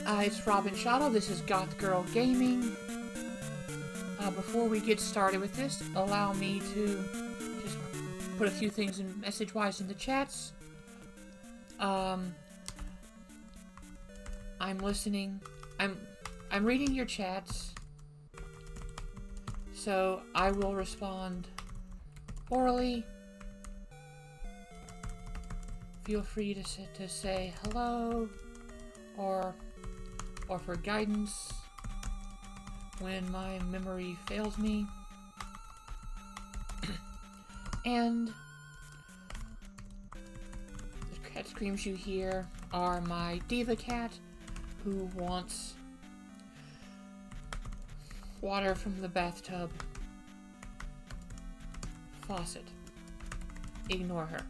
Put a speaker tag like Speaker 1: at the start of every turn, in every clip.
Speaker 1: It's Robin Shadow. This is Goth Girl Gaming. Before we get started with this, allow me to just put a few things in message-wise in the chats. I'm listening. I'm reading your chats, so I will respond orally. Feel free to say hello or for guidance when my memory fails me. And the cat screams you hear are my diva cat, who wants water from the bathtub faucet. Ignore her.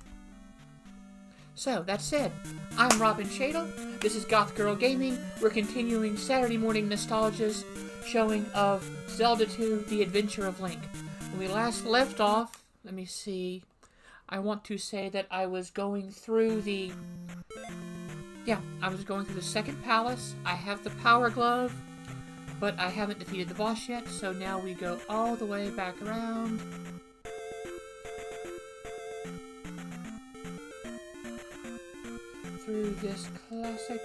Speaker 1: So, that said, I'm Robin Shadle. This is Goth Girl Gaming. We're continuing Saturday morning nostalgia's showing of Zelda 2: The Adventure of Link. When we last left off, let me see, I want to say that I was going through the... I was going through the second palace. I have the power glove, but I haven't defeated the boss yet, so now we go all the way back around. Through this classic.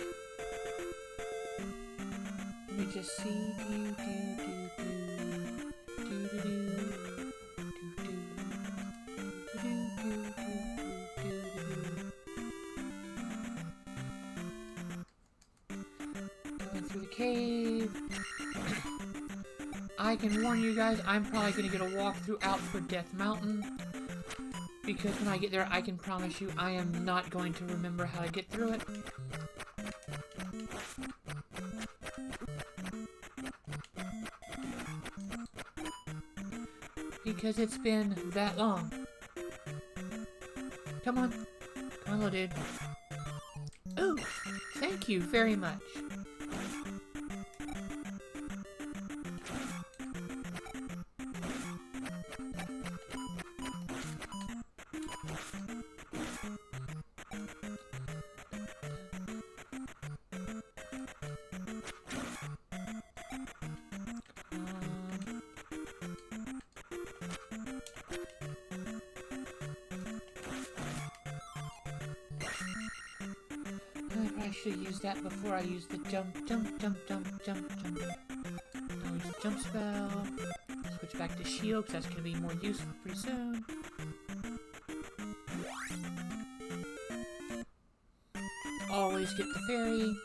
Speaker 1: Let me just see. Going through the cave. I can warn you guys, I'm probably going to get a walkthrough out for Death Mountain. Because when I get there, I can promise you I am not going to remember how to get through it. Because it's been that long. Come on. Come on, little dude. Ooh, thank you very much. I should have used that before I used the jump. I'll use the jump spell. Switch back to shield, because that's going to be more useful pretty soon. Always get the fairy.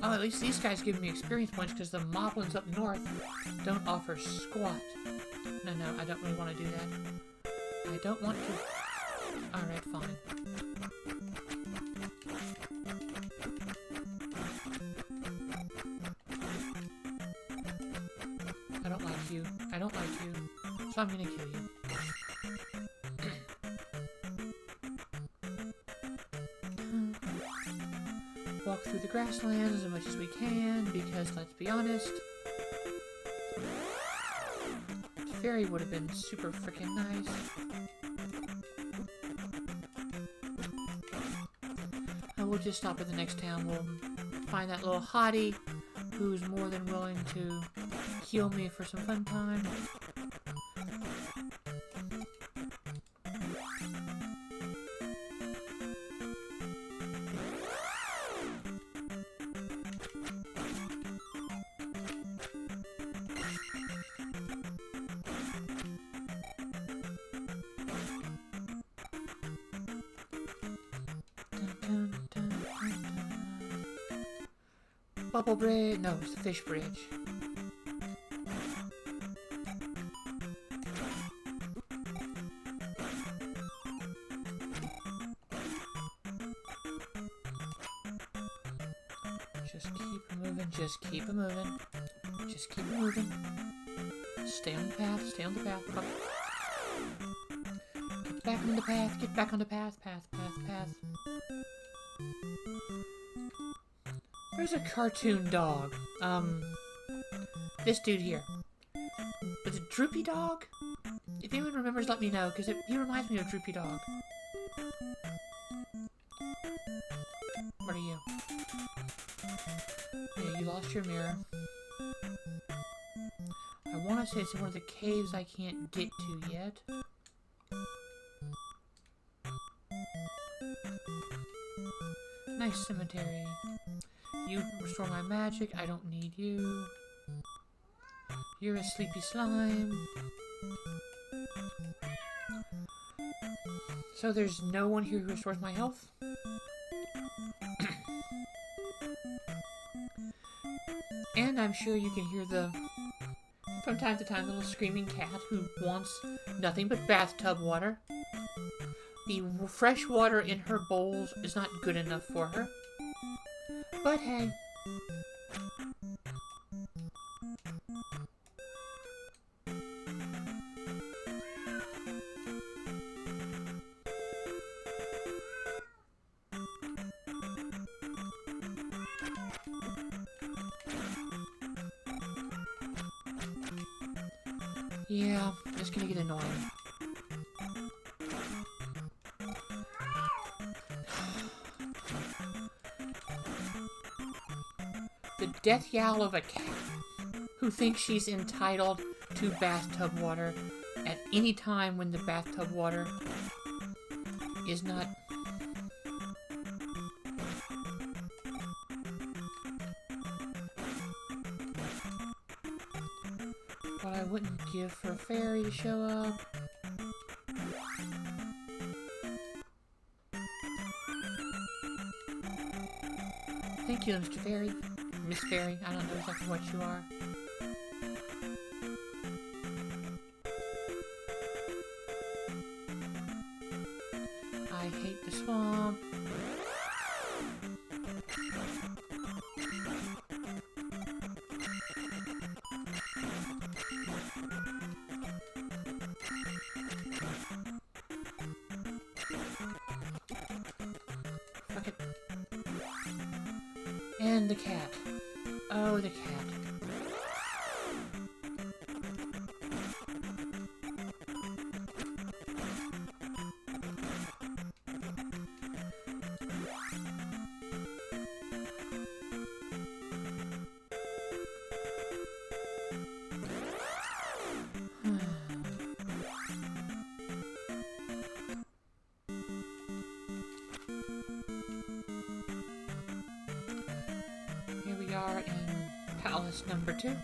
Speaker 1: Oh, at least these guys give me experience points because the moblins up north don't offer squat. No, I don't really want to do that. I don't want to. Alright, fine. I don't like you. I don't like you. So I'm gonna kill you. Walk through the grasslands as much as we can, because, let's be honest, fairy would have been super freaking nice. And we'll just stop at the next town. We'll find that little hottie who's more than willing to heal me for some fun time. Bubble bridge? No, it's the fish bridge. Just keep moving, just keep moving. Just keep moving. Stay on the path, stay on the path. Get back on the path, get back on the path, path. There's a cartoon dog. This dude here. Was it Droopy Dog? If anyone remembers, let me know, because he reminds me of Droopy Dog. What are you? Yeah, you lost your mirror. I want to say it's in one of the caves I can't get to yet. Nice cemetery. You restore my magic. I don't need you. You're a sleepy slime. So there's no one here who restores my health? And I'm sure you can hear from time to time, little screaming cat who wants nothing but bathtub water. The fresh water in her bowls is not good enough for her. But hey. Yeah, it's gonna get annoying. The death yowl of a cat who thinks she's entitled to bathtub water at any time when the bathtub water is not... What I wouldn't give for a fairy to show up. Thank you, Mr. Fairy. Miss Fairy, I don't know exactly what you are. I hate the swamp. Fuck it. And the cat. Oh, the cat. Here we are in Palace number 2.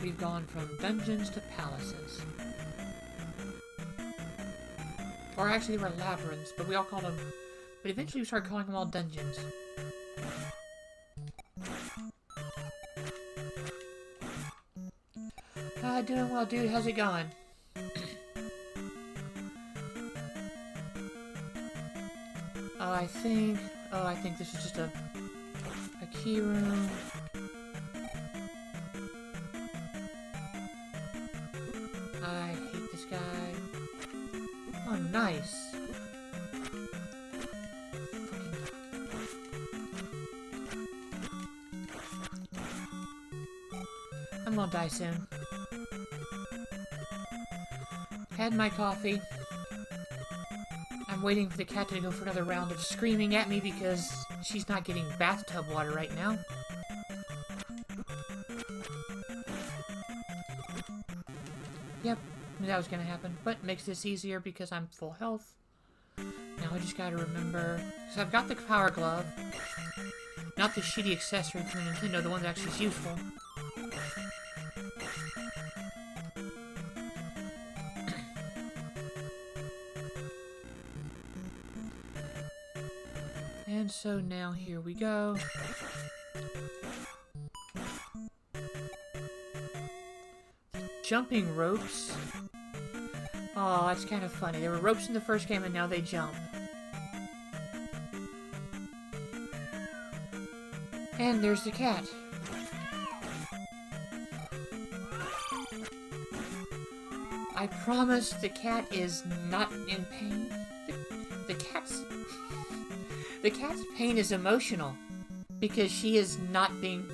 Speaker 1: We've gone from dungeons to palaces. Or actually they were labyrinths, but we all called them... But eventually we started calling them all dungeons. Doing well, dude. How's it going? I think this is just a key room. I hate this guy. Oh, nice. I'm gonna die soon. Had my coffee. I'm waiting for the cat to go for another round of screaming at me because she's not getting bathtub water right now. Yep, knew that was gonna happen, but makes this easier because I'm full health. Now I just gotta remember... So I've got the power glove. Not the shitty accessory from Nintendo, the one that actually is useful. And so now here we go. Jumping ropes. Oh, that's kind of funny. There were ropes in the first game and now they jump. And there's the cat. I promise the cat is not in pain. The cat's pain is emotional. because she is not being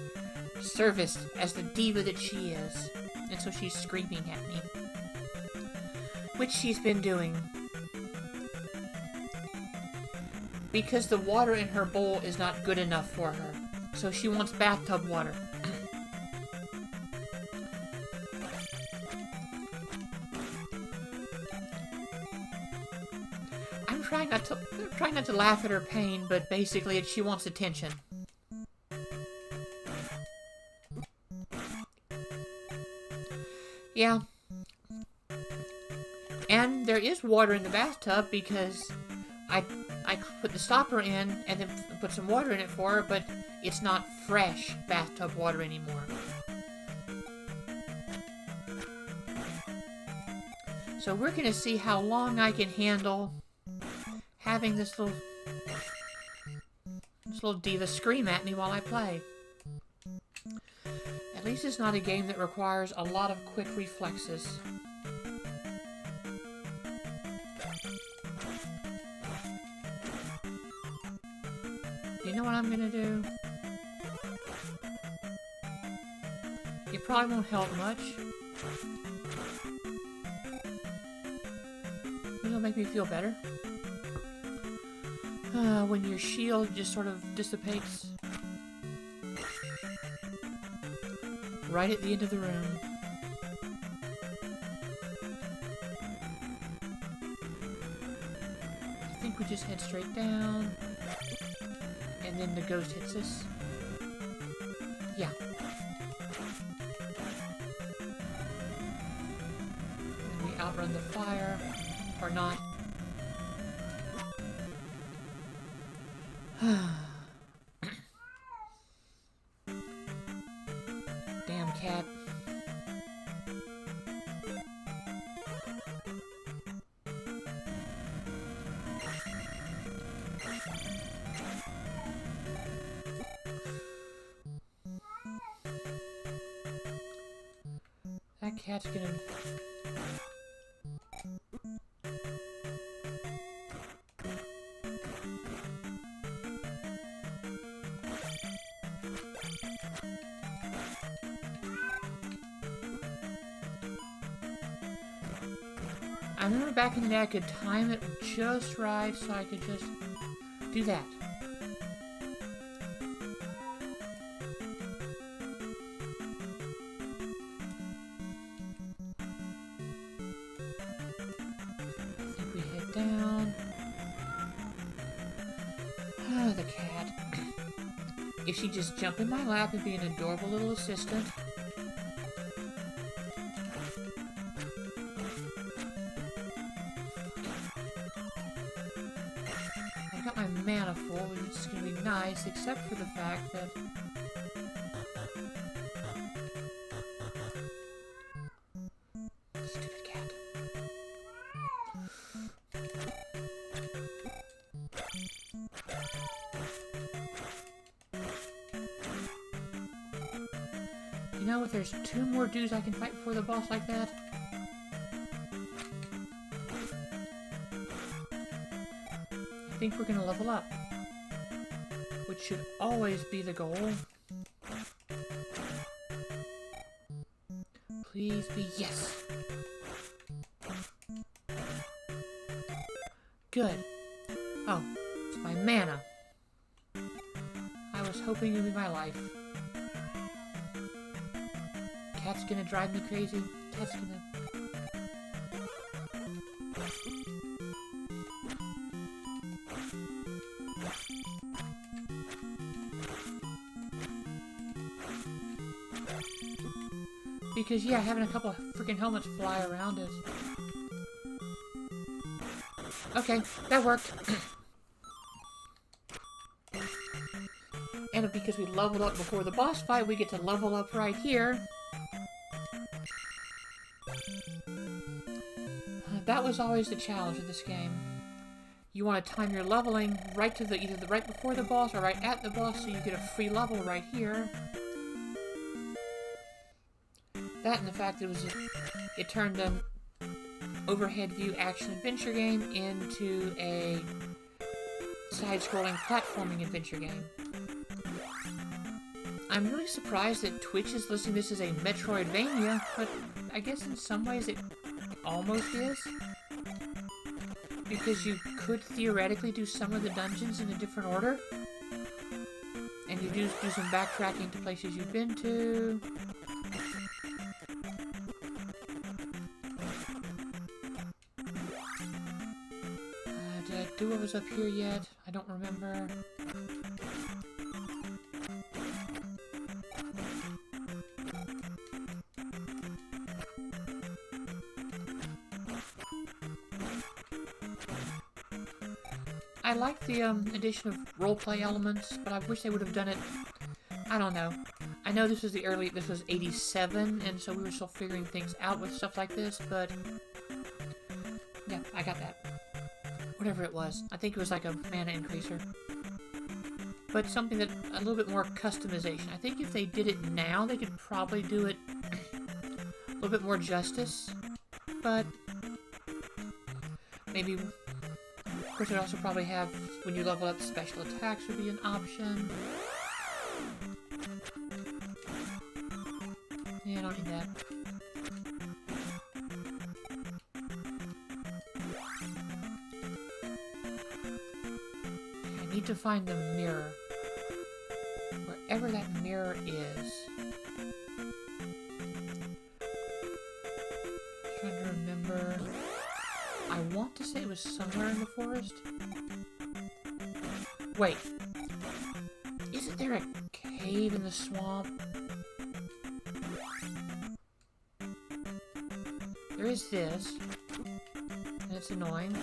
Speaker 1: serviced as the diva that she is. And so she's screaming at me. Which she's been doing. Because the water in her bowl is not good enough for her. So she wants bathtub water. I'm trying not to laugh at her pain, but basically she wants attention. Yeah. And there is water in the bathtub because I put the stopper in and then put some water in it for her, but it's not fresh bathtub water anymore. So we're going to see how long I can handle having this little diva scream at me while I play. At least it's not a game that requires a lot of quick reflexes. You know what I'm gonna do? It probably won't help much. It'll make me feel better. When your shield just sort of dissipates. Right at the end of the room. I think we just head straight down. And then the ghost hits us. Yeah. And we outrun the fire. Or not. Damn cat. That cat's gonna... I remember back in the day I could time it just right so I could just do that. I think we head down. Ah, the cat. If she'd just jump in my lap and be an adorable little assistant. Mana full, which is going to be nice, except for the fact that stupid cat. You know, if there's 2 more dudes I can fight before the boss like that, I think we're gonna level up, which should always be the goal. Please be yes. Good. Oh, it's my mana. I was hoping it'd be my life. Cat's gonna drive me crazy. Cat's gonna... Because, yeah, having a couple of freaking helmets fly around is... Okay, that worked. And because we leveled up before the boss fight, we get to level up right here. That was always the challenge of this game. You want to time your leveling right to either the right before the boss or right at the boss so you get a free level right here. That and the fact that it turned an overhead view action-adventure game into a side-scrolling platforming adventure game. I'm really surprised that Twitch is listing this as a Metroidvania, but I guess in some ways it almost is. Because you could theoretically do some of the dungeons in a different order. And you do some backtracking to places you've been to. Did I do what was up here yet? I don't remember. I like the addition of roleplay elements, but I wish they would have done it. I don't know. I know this was this was 87, and so we were still figuring things out with stuff like this, but yeah, I got that. Whatever it was. I think it was like a mana increaser. But something that, a little bit more customization. I think if they did it now, they could probably do it a little bit more justice, but maybe. Of course, it would also probably have, when you level up, special attacks would be an option. Yeah, I don't need that. I need to find the mirror. Wherever that mirror is. I'm trying to remember. I want to say it was somewhere in the forest. Wait. Isn't there a cave in the swamp? There is this. And it's annoying.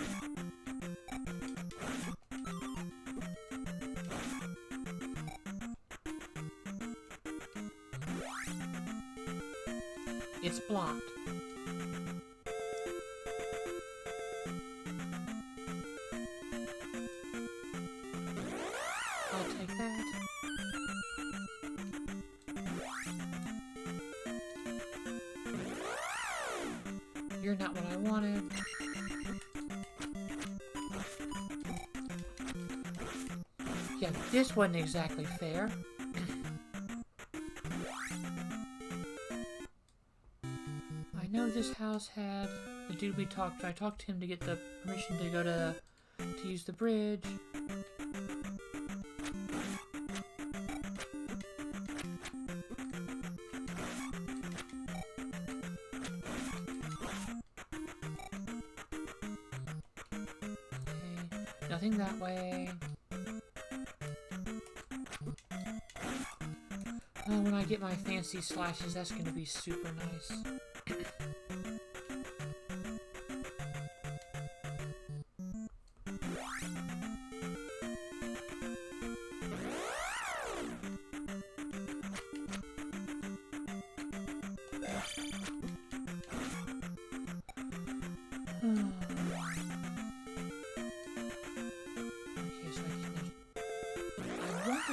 Speaker 1: It's blocked. I'll take that. You're not what I wanted. Yeah, this wasn't exactly fair. I know this house had the dude we talked to. I talked to him to get the permission to go to use the bridge. Nothing that way. Oh, when I get my fancy slashes, that's gonna be super nice.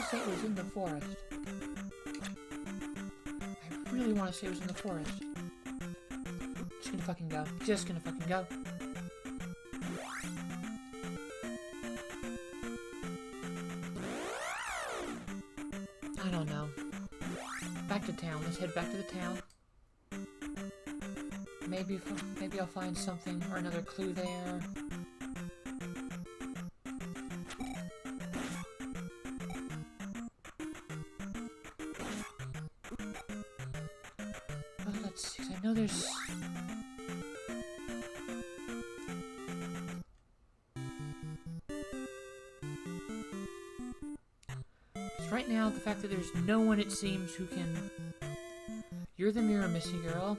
Speaker 1: Say it was in the forest. I really want to say it was in the forest. Just gonna fucking go. Just gonna fucking go. I don't know. Back to town. Let's head back to the town. Maybe I'll find something or another clue there. I know there's... Because right now, the fact that there's no one, it seems, who can... You're the mirror, Missy girl.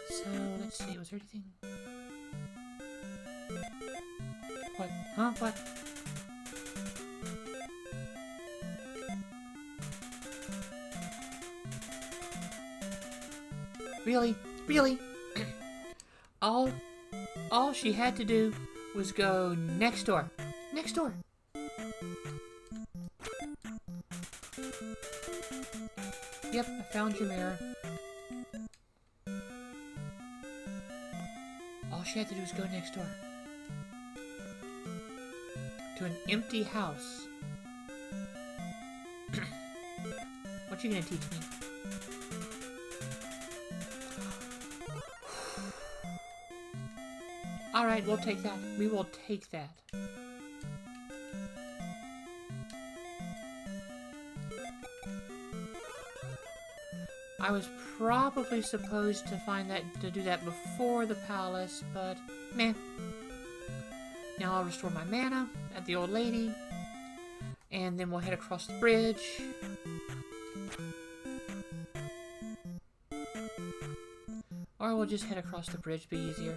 Speaker 1: So, let's see, was there anything... What? Huh? What? Really? Really? All she had to do was go next door. Next door. Yep, I found your mirror. All she had to do was go next door. To an empty house. What you gonna teach me? Alright, we'll take that. We will take that. I was probably supposed to do that before the palace, but meh. Now I'll restore my mana at the old lady, and then we'll head across the bridge. Or we'll just head across the bridge, be easier.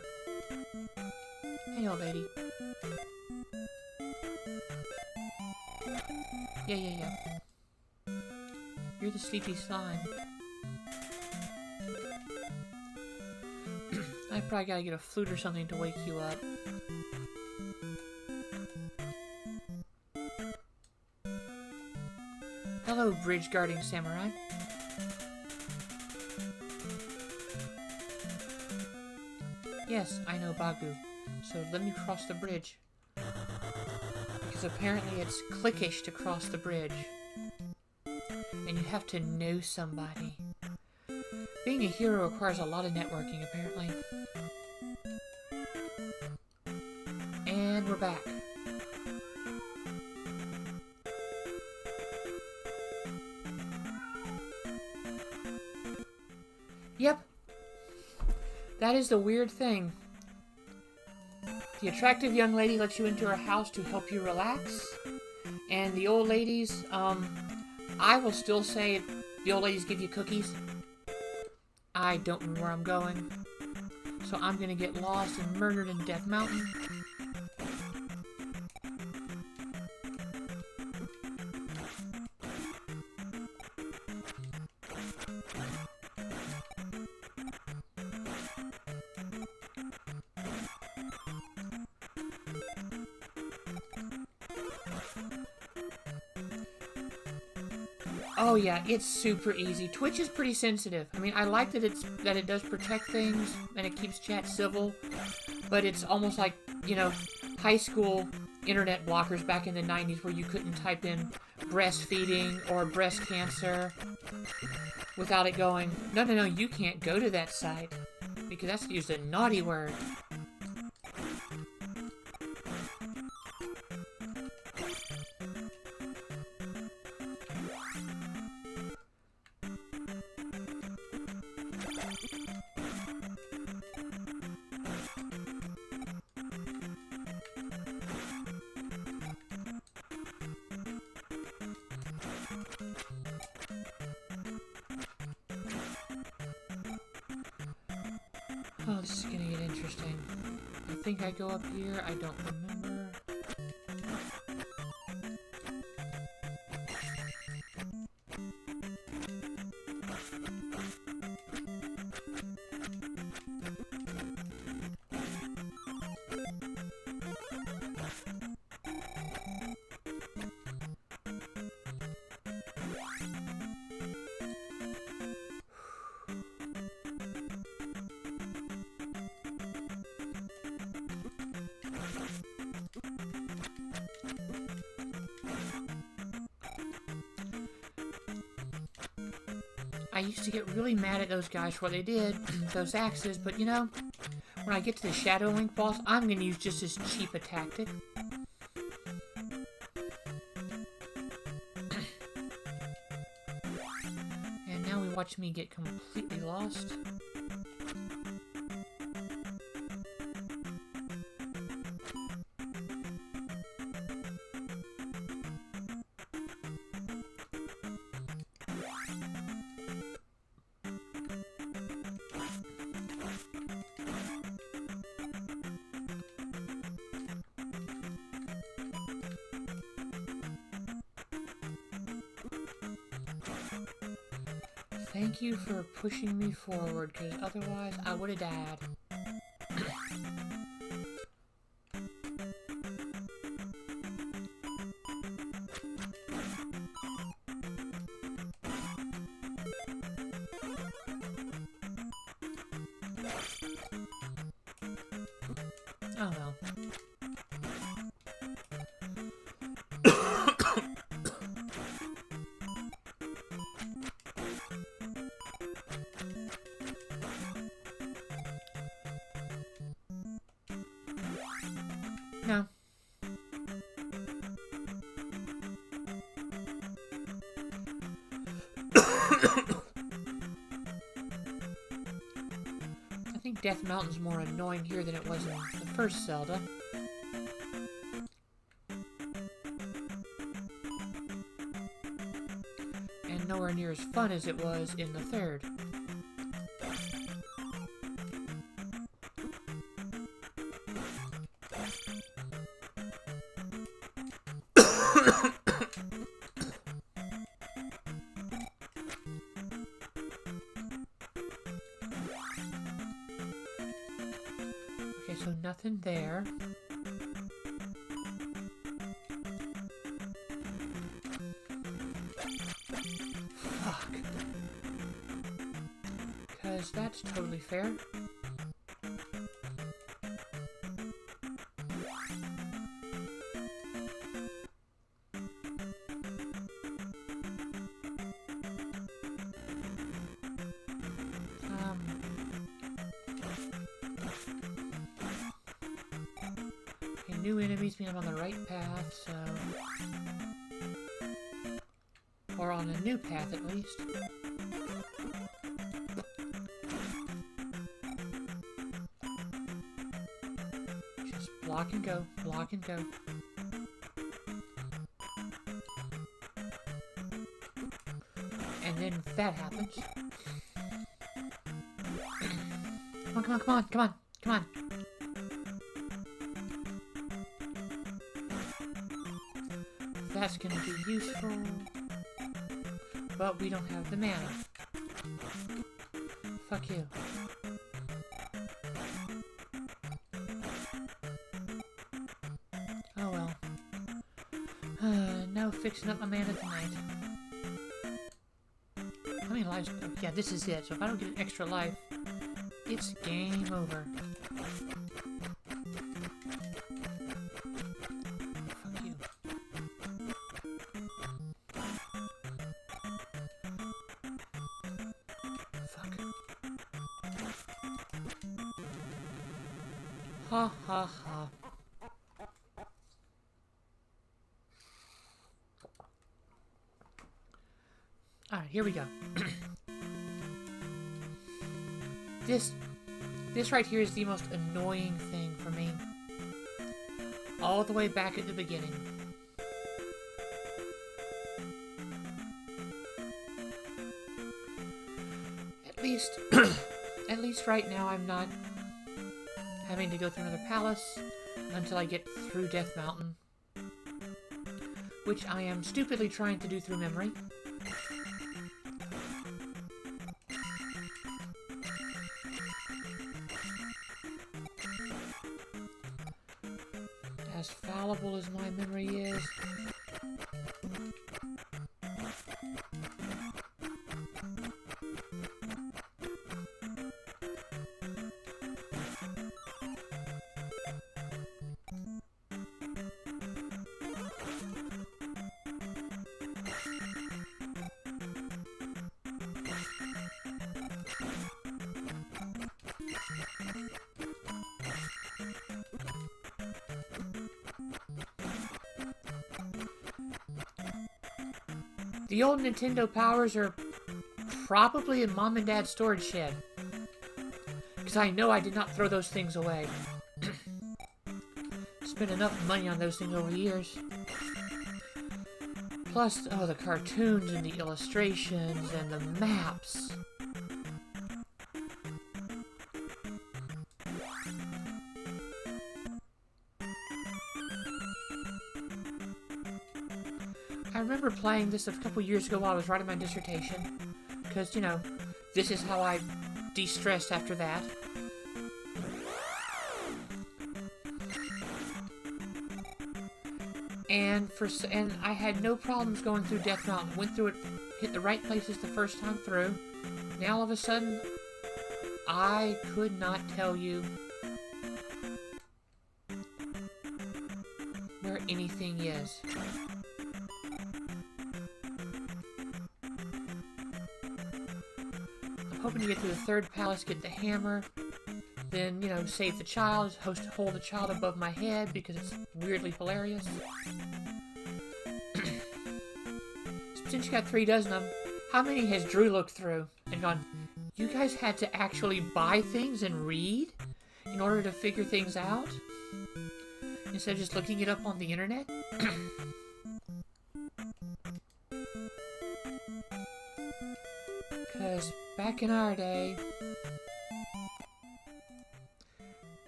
Speaker 1: Hey, old lady. Yeah. You're the sleepy slime. I probably gotta get a flute or something to wake you up. Hello, bridge guarding samurai. Yes, I know Bagu, so let me cross the bridge. Because apparently it's clickish to cross the bridge. And you have to know somebody. Being a hero requires a lot of networking, apparently. And we're back. Yep. That is the weird thing. The attractive young lady lets you into her house to help you relax. And the old ladies, I will still say the old ladies give you cookies. I don't know where I'm going. So I'm gonna get lost and murdered in Death Mountain. Oh yeah, it's super easy. Twitch is pretty sensitive. I mean, I like that it does protect things and it keeps chat civil, but it's almost like, you know, high school internet blockers back in the 90s where you couldn't type in breastfeeding or breast cancer without it going, no, you can't go to that site because that's used a naughty word. Oh, this is gonna get interesting. I think I go up here. I don't remember. I used to get really mad at those guys for what they did, those axes, but you know, when I get to the Shadow Link boss, I'm going to use just as cheap a tactic. And now we watch me get completely lost. Thank you for pushing me forward, because otherwise I would have died. Oh well. No. I think Death Mountain's more annoying here than it was in the first Zelda. And nowhere near as fun as it was in the third. Okay, so nothing there. Fuck. Because that's totally fair. New enemies mean I'm on the right path, so... Or on a new path, at least. Just block and go, block and go. And then that happens. Come on, come on, come on, come on, come on. That's gonna be useful, but we don't have the mana. Fuck you. Oh well. No fixing up my mana tonight. How many lives? Oh, yeah, this is it. So if I don't get an extra life, it's game over. Ha ha ha. Alright, here we go. This right here is the most annoying thing for me. All the way back at the beginning. At least right now I'm not having to go through another palace until I get through Death Mountain, which I am stupidly trying to do through memory. As fallible as my memory is. The old Nintendo powers are probably in Mom and Dad's storage shed. Because I know I did not throw those things away. Spent enough money on those things over the years. Plus, oh, the cartoons and the illustrations and the maps. I remember playing this a couple years ago while I was writing my dissertation. Because, you know, this is how I de-stressed after that. And I had no problems going through Death Mountain. Went through it, hit the right places the first time through. Now all of a sudden, I could not tell you where anything is. I'm hoping to get to the third palace, get the hammer, Then, you know, save the child, hold the child above my head because it's weirdly hilarious. Since you got 3 dozen of them, how many has Drew looked through and gone, you guys had to actually buy things and read in order to figure things out? Instead of just looking it up on the internet? Because back in our day,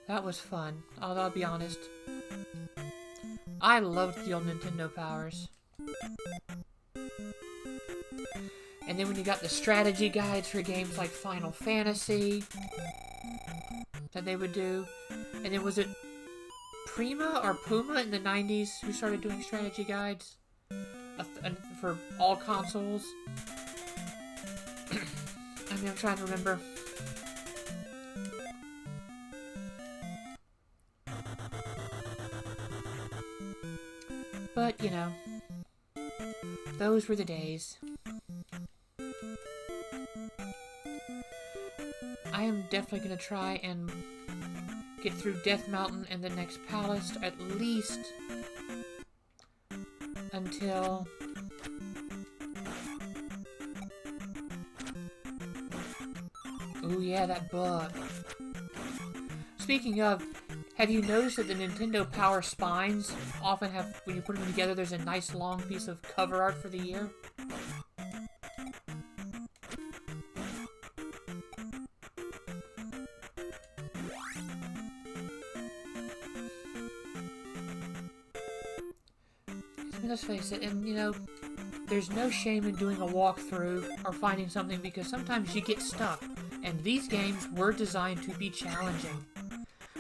Speaker 1: that was fun. Although I'll be honest, I loved the old Nintendo Powers. And then when you got the strategy guides for games like Final Fantasy that they would do, and then was it Prima or Puma in the 90s who started doing strategy guides for all consoles? I mean, I'm trying to remember. But, you know, those were the days. I am definitely going to try and get through Death Mountain and the next palace, at least until oh yeah, that book. Speaking of, have you noticed that the Nintendo Power spines often have, when you put them together, there's a nice long piece of cover art for the year? Let's face it, and you know, there's no shame in doing a walkthrough or finding something because sometimes you get stuck, and these games were designed to be challenging,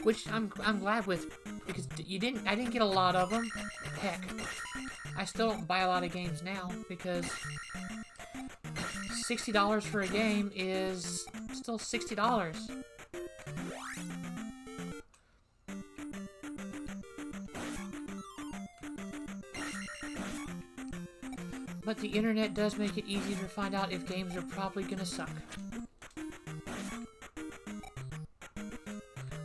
Speaker 1: which I'm glad with, because I didn't get a lot of them. Heck, I still don't buy a lot of games now because $60 for a game is still $60. But the internet does make it easy to find out if games are probably gonna suck.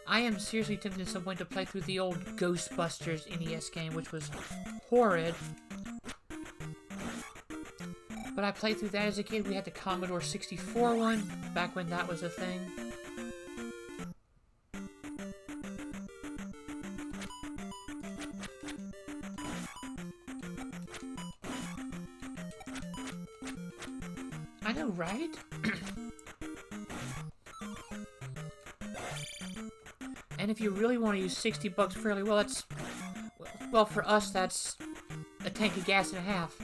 Speaker 1: I am seriously tempted at some point to play through the old Ghostbusters NES game, which was horrid. But I played through that as a kid. We had the Commodore 64 one, back when that was a thing. I know, right? And if you really want to use 60 bucks fairly well, that's... well, for us, that's a tank of gas and a half.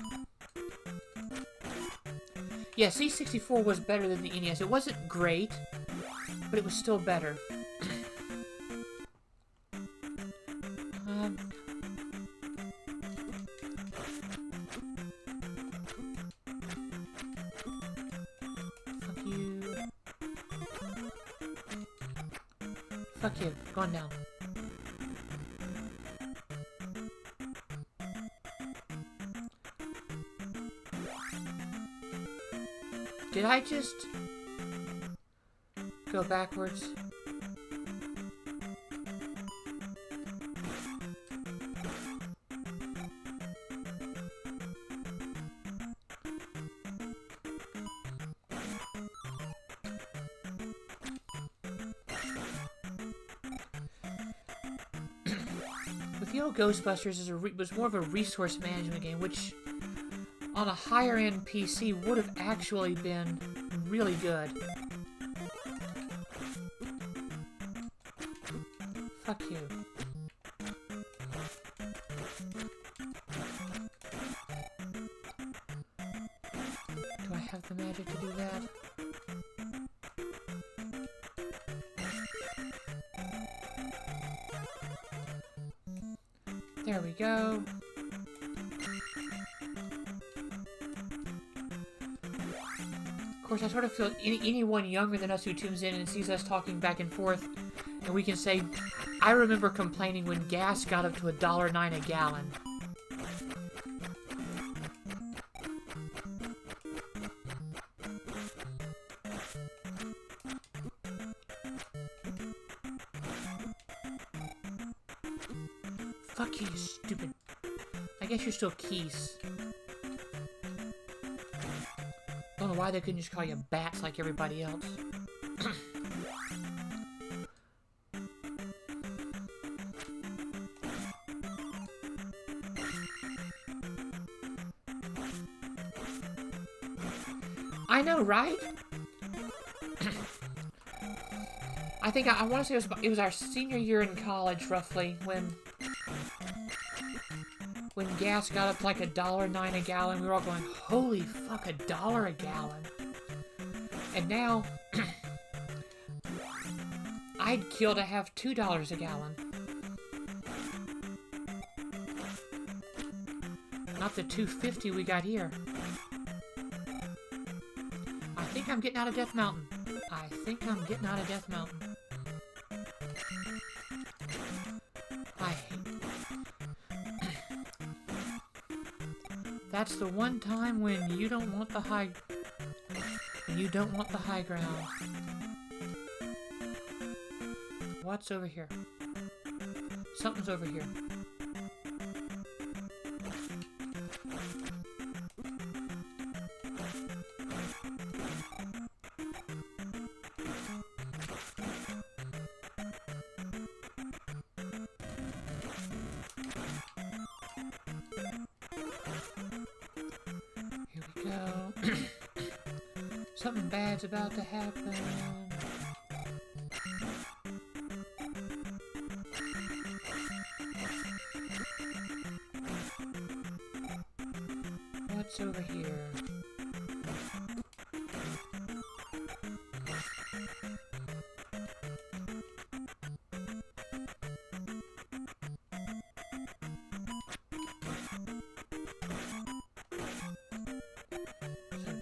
Speaker 1: Yeah, C64 was better than the NES. It wasn't great, but it was still better. Fuck you. Fuck you. Going down. Did I just go backwards? With the old Ghostbusters, was more of a resource management game, which on a higher-end PC would have actually been really good. Fuck you. Do I have the magic to do that? There we go. Of course, I sort of feel anyone younger than us who tunes in and sees us talking back and forth, and we can say, I remember complaining when gas got up to $1.09 a gallon. Fuck you, stupid. I guess you're still Keys. Don't know why they couldn't just call you Bats like everybody else. I know, right? I think I want to say it was our senior year in college, roughly, when gas got up to like $1.09 a gallon. We were all going, "Holy fuck, $1 a gallon!" And now, I'd kill to have $2 a gallon. Not the $2.50 we got here. I think I'm getting out of Death Mountain. I think I'm getting out of Death Mountain. I hate... That's the one time when you don't want the high... When you don't want the high ground. What's over here? Something's over here. Something bad's about to happen. What's over here?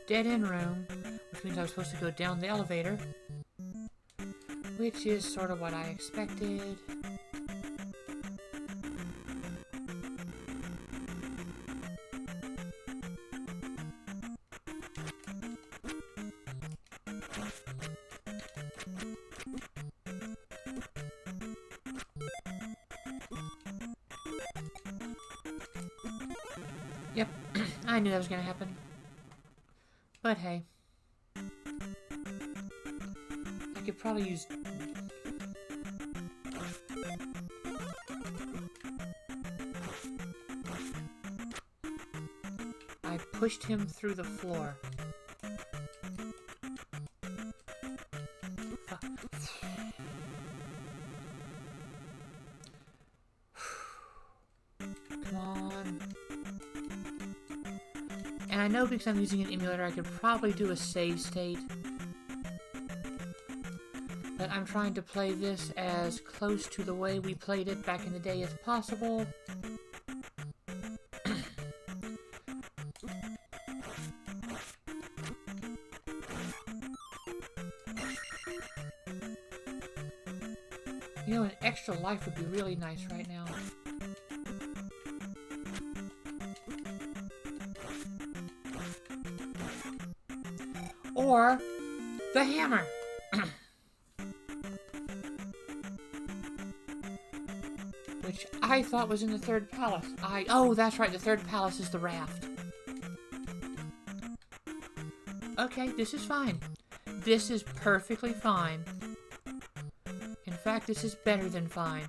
Speaker 1: Dead end room. Which means I was supposed to go down the elevator. Which is sort of what I expected. Yep, I knew that was gonna happen. But hey. I could probably use... I pushed him through the floor. Fuck. Come on. And I know because I'm using an emulator, I could probably do a save state. But I'm trying to play this as close to the way we played it back in the day as possible. You know, an extra life would be really nice right now. Or the hammer. Which I thought was in the third palace. Oh, that's right, the third palace is the raft. Okay, this is fine. This is perfectly fine. In fact, this is better than fine.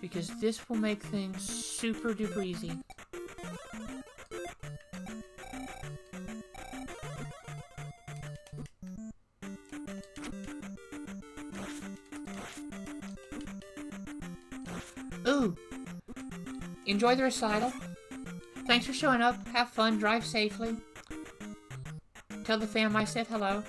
Speaker 1: Because this will make things super duper easy. Ooh! Enjoy the recital. Thanks for showing up. Have fun. Drive safely. Tell the fam I said hello.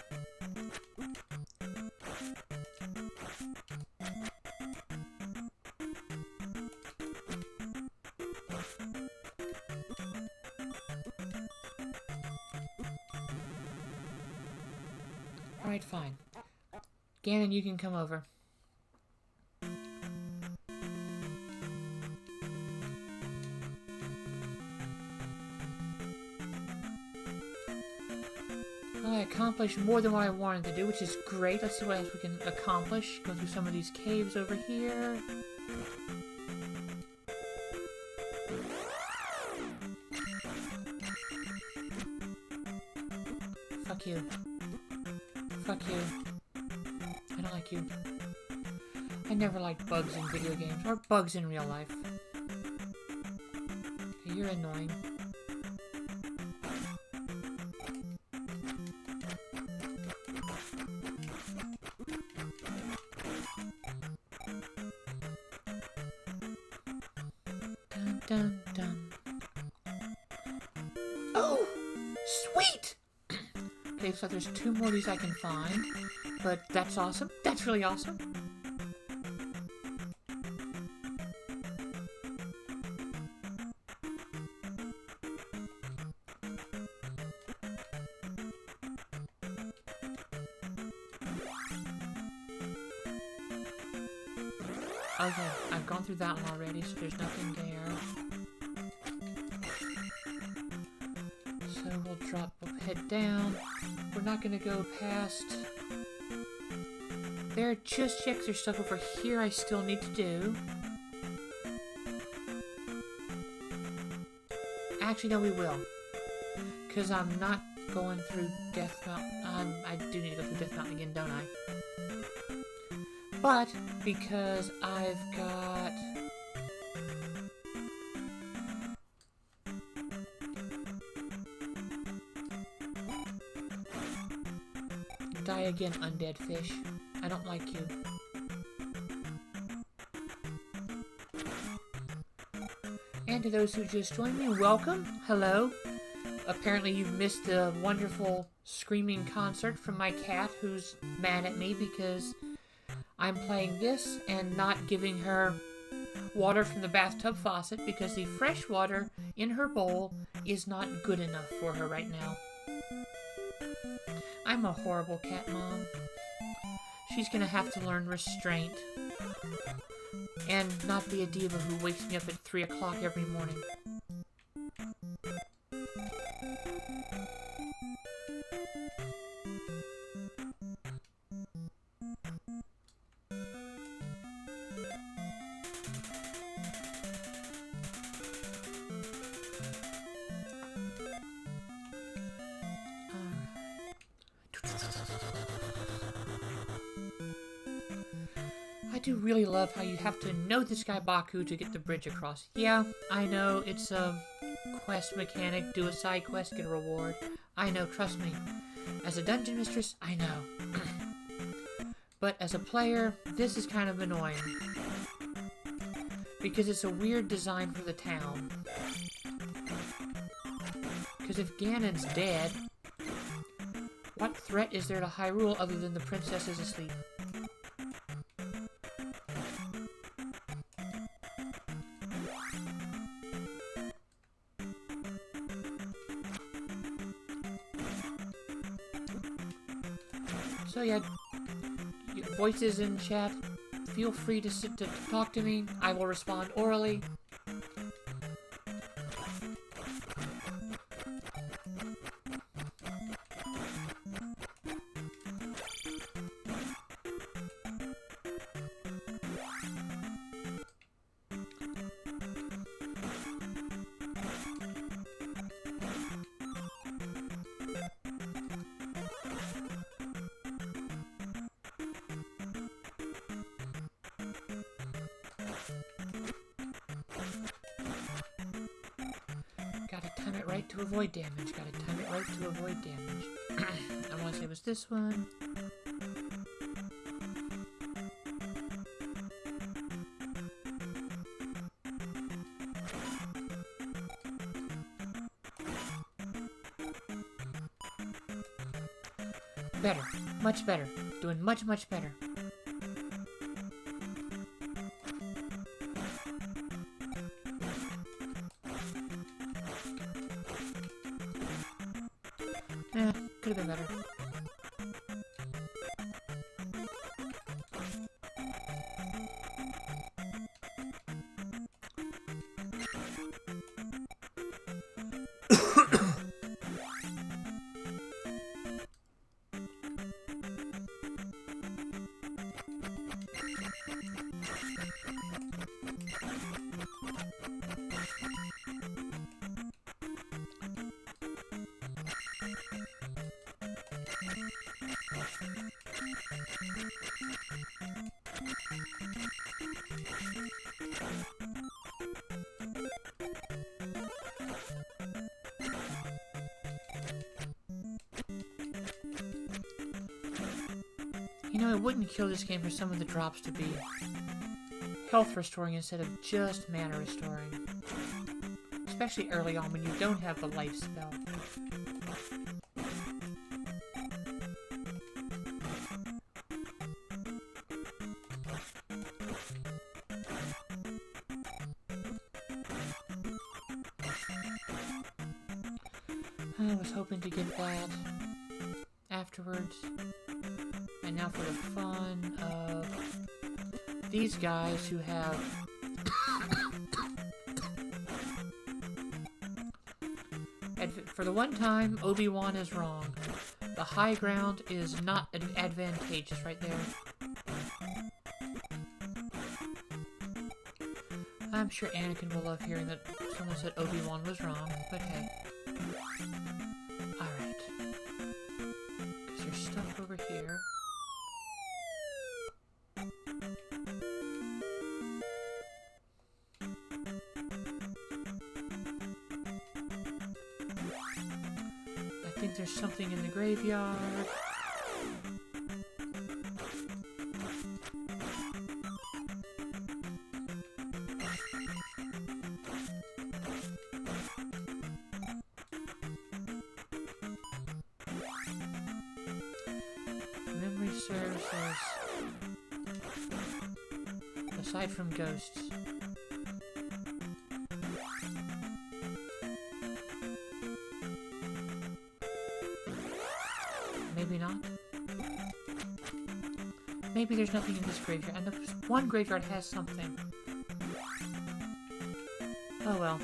Speaker 1: Alright, fine. Ganon, you can come over. I accomplished more than what I wanted to do, which is great. Let's see what else we can accomplish. Go through some of these caves over here. Fuck you. Fuck you. I don't like you. I never liked bugs in video games, or bugs in real life. Okay, you're annoying. Dun dun dun. Oh! Sweet! Okay, so there's 2 more of these I can find. But that's awesome. That's really awesome. Okay, I've gone through that one already, so there's nothing there. So we'll drop, head down. We're not gonna go past there just yet, 'cause there's stuff over here I still need to do. Actually, no, we will. Because I'm not going through Death Mountain. I do need to go through Death Mountain again, don't I? But, because I've got... Die again, undead fish. I don't like you. And to those who just joined me, welcome. Hello. Apparently you've missed the wonderful screaming concert from my cat, who's mad at me because I'm playing this and not giving her water from the bathtub faucet because the fresh water in her bowl is not good enough for her right now. I'm a horrible cat mom. She's gonna have to learn restraint and not be a diva who wakes me up at 3 o'clock every morning. I do really love how you have to know this guy Baku to get the bridge across. Yeah, I know, it's a quest mechanic, do a side quest, get a reward. I know, trust me. As a dungeon mistress, I know. But as a player, this is kind of annoying. Because it's a weird design for the town. Because if Ganon's dead, what threat is there to Hyrule other than the princess is asleep? So yeah, voices in chat, feel free to talk to me. I will respond orally. Gotta time it right to avoid damage. Gotta time it right to avoid damage. I want to say it was this one. Better. Much better. Doing much, much better. Could have been better. You know, it wouldn't kill this game for some of the drops to be health restoring instead of just mana restoring. Especially early on when you don't have the life spell. I was hoping to get that afterwards. And now for the fun of these guys who have for the one time Obi-Wan is wrong. The high ground is not advantageous right there. I'm sure Anakin will love hearing that someone said Obi-Wan was wrong, but hey. Alright. Because there's stuff over here. I think there's something in the graveyard. Memory serves as, aside from ghosts. Maybe not. Maybe there's nothing in this graveyard. And one graveyard has something. Oh well.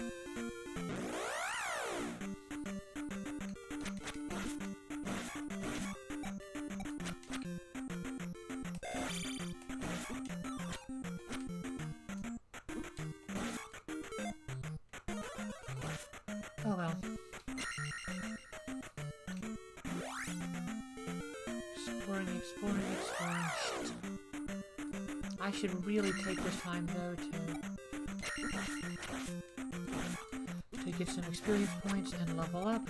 Speaker 1: Oh well. Exploring. Shit. I should really take this time though to get some experience points and level up.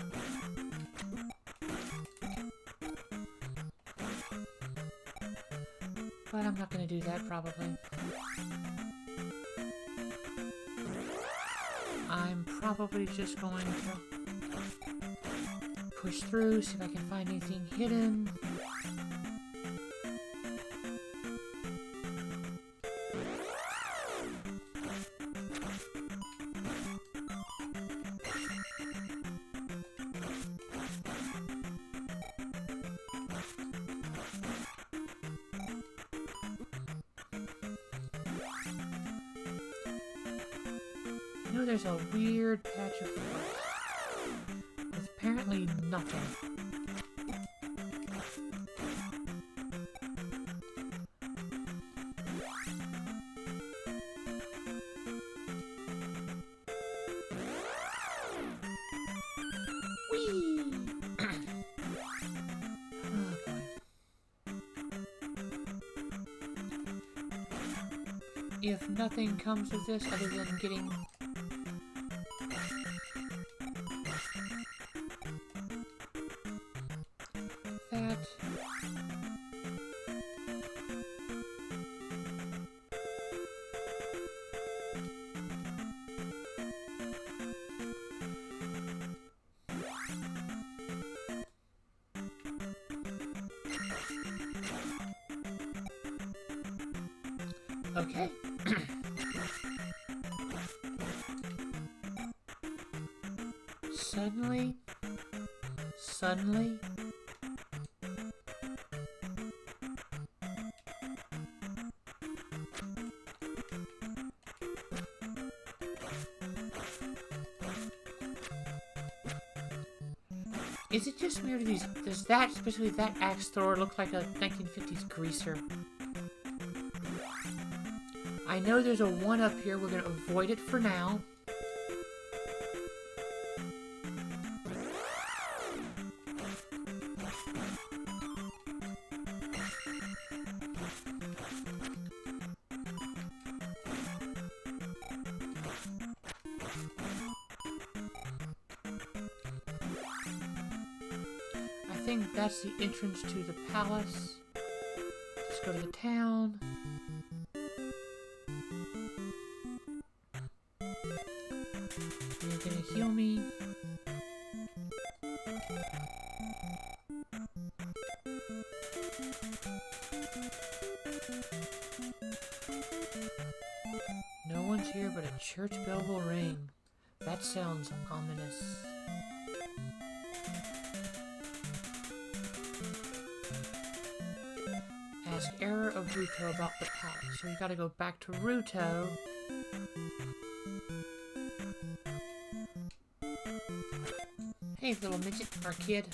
Speaker 1: But I'm not going to do that probably. I'm probably just going to push through, see if I can find anything hidden. You know, there's a weird patch of forest with apparently nothing. Whee! Oh boy. If nothing comes of this other than getting that. Okay. Suddenly, is it just weird does that, especially that axe thrower, look like a 1950s greaser? I know there's a one up here, we're gonna avoid it for now. I think that's the entrance to the palace. go to the town. You're gonna heal me. No one's here, but a church bell will ring. That sounds ominous. Ask Error of Ruto about the palace. So we gotta go back to Ruto. Hey, little midget, or kid.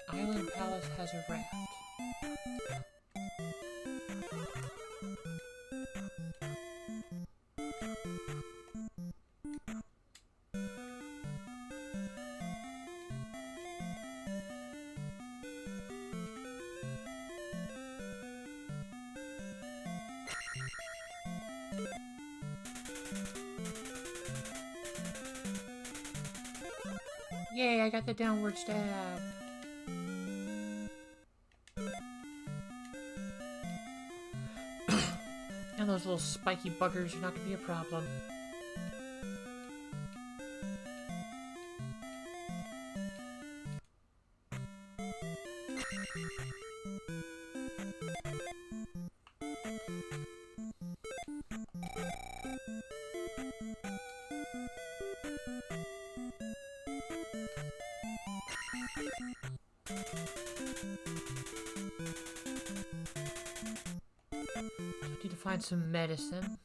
Speaker 1: Island Palace has a raft. Yay, I got the downward stab. And those little spiky buggers are not going to be a problem. Need to find some medicine.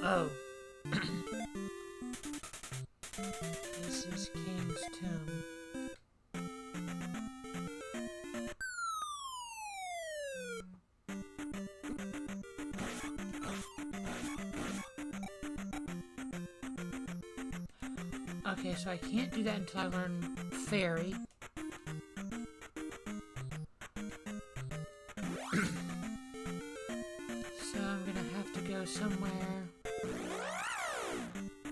Speaker 1: Oh. This is King's Tomb. Okay, so I can't do that until I learn Fairy. So I'm gonna have to go somewhere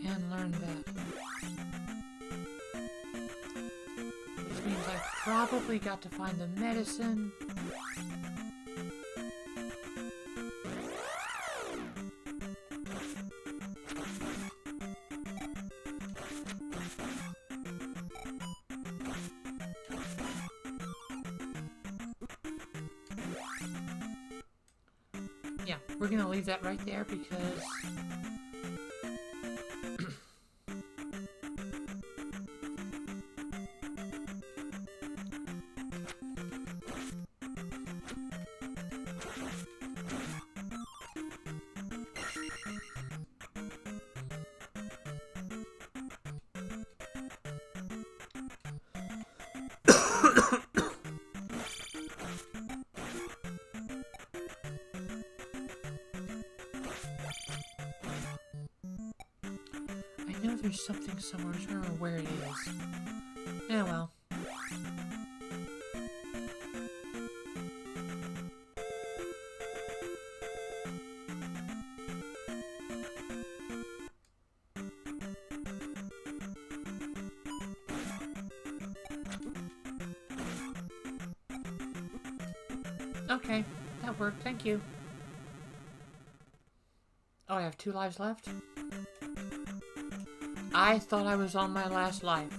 Speaker 1: and learn that. Which means I probably got to find the medicine. Yeah, we're gonna leave that right there because I know there's something somewhere. I just don't remember where it is. Oh well. Okay, that worked. Thank you. Oh, I have 2 lives left? I thought I was on my last life.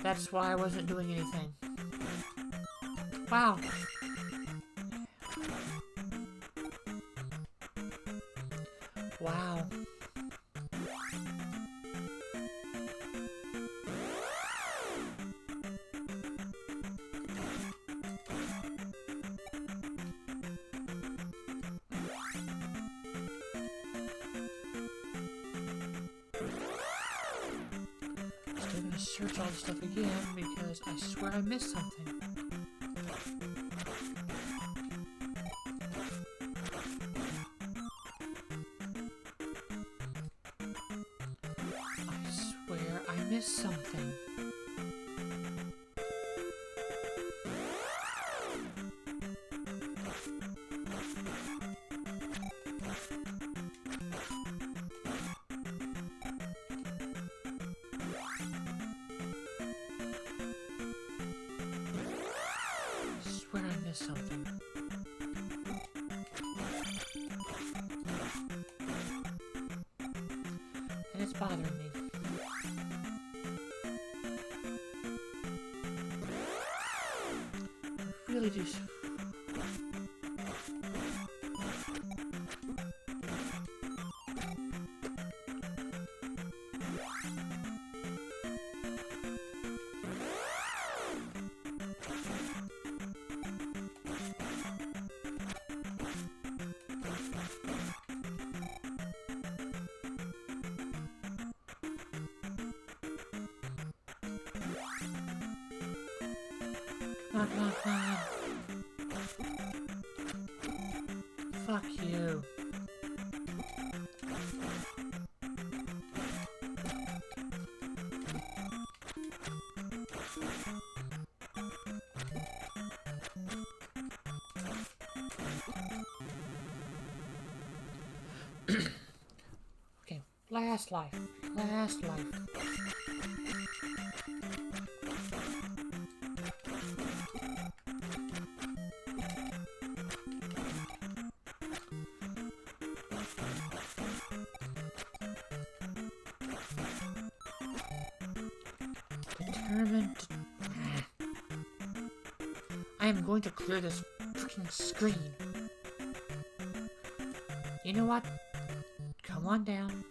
Speaker 1: That's why I wasn't doing anything. Wow. Wow. search all the stuff again because I swear I missed something. I swear I missed something. Swear I missed something. And it's bothering me. I really do. Come on, come on, come on. Fuck you. Okay, last life. Last life. Determined. I am going to clear this freaking screen. You know what? Come on down.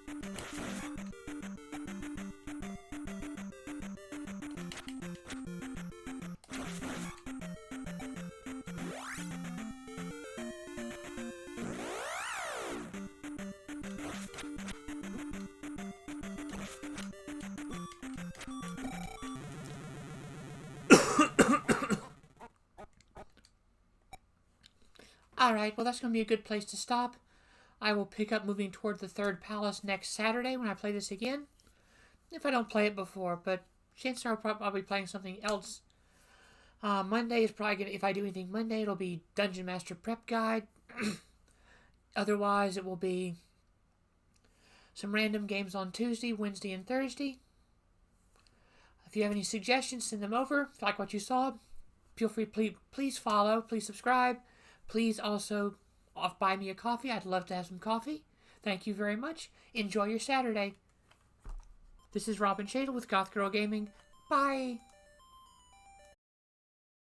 Speaker 1: Alright, well that's going to be a good place to stop. I will pick up moving toward the third palace next Saturday when I play this again. If I don't play it before, but chances are I'll be playing something else. Monday is probably going to, if I do anything Monday, it'll be Dungeon Master Prep Guide. Otherwise, it will be some random games on Tuesday, Wednesday, and Thursday. If you have any suggestions, send them over. If you like what you saw, feel free, please follow, please subscribe. Please also buy me a coffee. I'd love to have some coffee. Thank you very much. Enjoy your Saturday. This is Robin Shadle with Goth Girl Gaming. Bye.